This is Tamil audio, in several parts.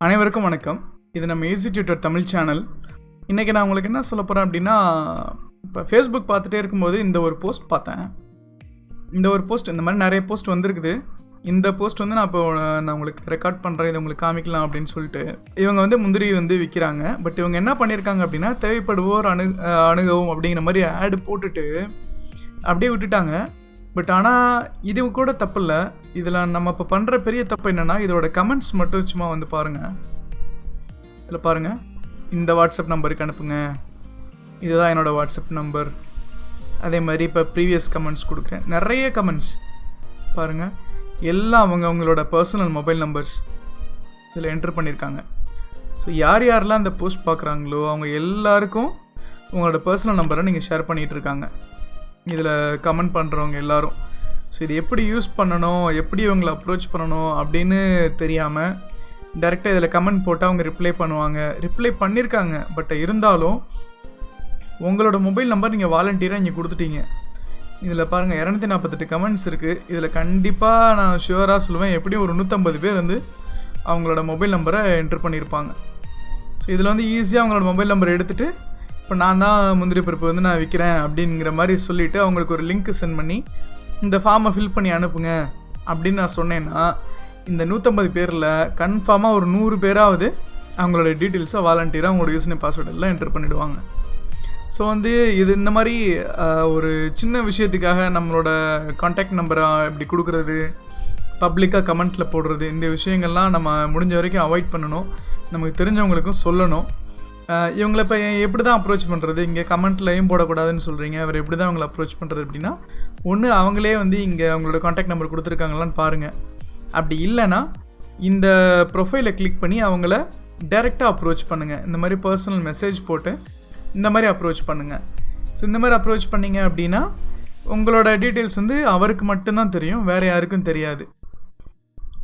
அனைவருக்கும் வணக்கம். இது நம்ம EazyTutor தமிழ் சேனல். இன்றைக்கி நான் உங்களுக்கு என்ன சொல்ல போகிறேன் அப்படின்னா, இப்போ ஃபேஸ்புக் பார்த்துட்டே இருக்கும்போது இந்த ஒரு போஸ்ட் பார்த்தேன். இந்த ஒரு போஸ்ட் இந்த மாதிரி நிறைய போஸ்ட் வந்திருக்குது. இந்த போஸ்ட் வந்து நான் உங்களுக்கு ரெக்கார்ட் பண்ணுறேன், இதை உங்களுக்கு காமிக்கலாம் அப்படின்னு சொல்லிட்டு இவங்க வந்து முந்திரி வந்து விற்கிறாங்க. பட் இவங்க என்ன பண்ணியிருக்காங்க அப்படின்னா, தேவைப்படுவோர் அணுகவும் அப்படிங்கிற மாதிரி ஆடு போட்டுட்டு அப்படியே விட்டுட்டாங்க. பட் ஆனால் இது கூட தப்பு இல்லை. இதில் நம்ம இப்போ பண்ணுற பெரிய தப்பு என்னென்னா, இதோட கமெண்ட்ஸ் மட்டும் சும்மா வந்து பாருங்கள். இதில் பாருங்கள், இந்த வாட்ஸ்அப் நம்பருக்கு அனுப்புங்க, இதுதான் என்னோடய வாட்ஸ்அப் நம்பர். அதே மாதிரி இப்போ ப்ரீவியஸ் கமெண்ட்ஸ் கொடுக்குறேன், நிறைய கமெண்ட்ஸ் பாருங்கள். எல்லாம் அவங்களோட பர்சனல் மொபைல் நம்பர்ஸ் இதில் என்ட்ரு பண்ணியிருக்காங்க. ஸோ யார் யாரெல்லாம் அந்த போஸ்ட் பார்க்குறாங்களோ அவங்க எல்லாருக்கும் உங்களோட பர்சனல் நம்பரை நீங்கள் ஷேர் பண்ணிகிட்ருக்காங்க. இதில் கமெண்ட் பண்ணுறவங்க எல்லோரும். ஸோ இது எப்படி யூஸ் பண்ணணும், எப்படி இவங்களை அப்ரோச் பண்ணணும் அப்படின்னு தெரியாமல் டேரெக்டாக இதில் கமெண்ட் போட்டால் அவங்க ரிப்ளை பண்ணுவாங்க. ரிப்ளை பண்ணியிருக்காங்க. பட் இருந்தாலும் உங்களோட மொபைல் நம்பர் நீங்கள் வாலண்டியராக இங்கே கொடுத்துட்டீங்க. இதில் பாருங்கள், 248 கமெண்ட்ஸ் இருக்குது. இதில் கண்டிப்பாக நான் ஷுவராக சொல்லுவேன், எப்படியும் ஒரு 150 பேர் வந்து அவங்களோட மொபைல் நம்பரை என்ட்ரு பண்ணியிருப்பாங்க. ஸோ இதில் வந்து ஈஸியாக அவங்களோட மொபைல் நம்பர் எடுத்துகிட்டு, இப்போ நான் தான் முந்திரி பருப்பு வந்து நான் விற்கிறேன் அப்படிங்கிற மாதிரி சொல்லிவிட்டு அவங்களுக்கு ஒரு லிங்க் சென்ட் பண்ணி இந்த ஃபார்மை ஃபில் பண்ணி அனுப்புங்க அப்படின்னு நான் சொன்னேன்னா, இந்த 150 பேரில் கன்ஃபார்மாக ஒரு 100 பேராவது அவங்களோட டீட்டெயில்ஸை வாலண்டியராக அவங்களோட யூஸ் நேம் பாஸ்வேர்டு எல்லாம் என்டர் பண்ணிவிடுவாங்க. ஸோ வந்து இது இந்த மாதிரி ஒரு சின்ன விஷயத்துக்காக நம்மளோட கான்டாக்ட் நம்பரை இப்படி கொடுக்குறது, பப்ளிக்காக கமெண்ட்டில் போடுறது, இந்த விஷயங்கள்லாம் நம்ம முடிஞ்ச வரைக்கும் அவாய்ட் பண்ணணும். நமக்கு தெரிஞ்சவங்களுக்கும் சொல்லணும். இவங்களை இப்போ எப்படி தான் அப்ரோச் பண்ணுறது? இங்கே கமெண்ட்லையும் போடக்கூடாதுன்னு சொல்கிறீங்க. அவர் எப்படி தான் அவங்களை அப்ரோச் பண்ணுறது அப்படின்னா, ஒன்று அவங்களே வந்து இங்கே அவங்களோட கான்டாக்ட் நம்பர் கொடுத்துருக்காங்களான்னு பாருங்கள். அப்படி இல்லைன்னா இந்த ப்ரொஃபைலை கிளிக் பண்ணி அவங்கள டைரெக்டாக அப்ரோச் பண்ணுங்கள். இந்த மாதிரி பர்சனல் மெசேஜ் போட்டு இந்த மாதிரி அப்ரோச் பண்ணுங்கள். ஸோ இந்த மாதிரி அப்ரோச் பண்ணிங்க அப்படின்னா உங்களோட டீட்டெயில்ஸ் வந்து அவருக்கு மட்டும்தான் தெரியும், வேறு யாருக்கும் தெரியாது.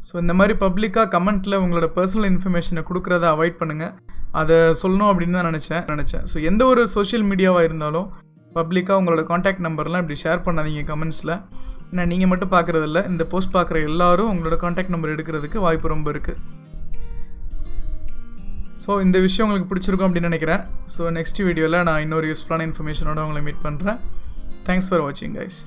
ஸோ இந்த மாதிரி பப்ளிக்காக கமெண்ட்டில் உங்களோட பர்சனல் இன்ஃபர்மேஷனை கொடுக்குறத அவாய்ட் பண்ணுங்கள். அதை சொல்லணும் அப்படின்னு தான் நினச்சேன். ஸோ எந்த ஒரு சோஷியல் மீடியாவாக இருந்தாலும் பப்ளிக்காக உங்களோட கான்டாக்ட் நம்பர்லாம் இப்படி ஷேர் பண்ணாதீங்க கமெண்ட்ஸில். ஏன்னா நீங்கள் மட்டும் பார்க்குறதில்ல, இந்த போஸ்ட் பார்க்குற எல்லோரும் உங்களோட கான்டாக்ட் நம்பர் எடுக்கிறதுக்கு வாய்ப்பு ரொம்ப இருக்குது. ஸோ இந்த விஷயம் உங்களுக்கு பிடிச்சிருக்கும் அப்படின்னு நினைக்கிறேன். ஸோ நெக்ஸ்ட் வீடியோவில் நான் இன்னொரு யூஸ்ஃபுல்லான இன்ஃபர்மேஷனோட உங்களை மீட் பண்ணுறேன். தேங்க்ஸ் ஃபார் வாட்சிங் கைஸ்.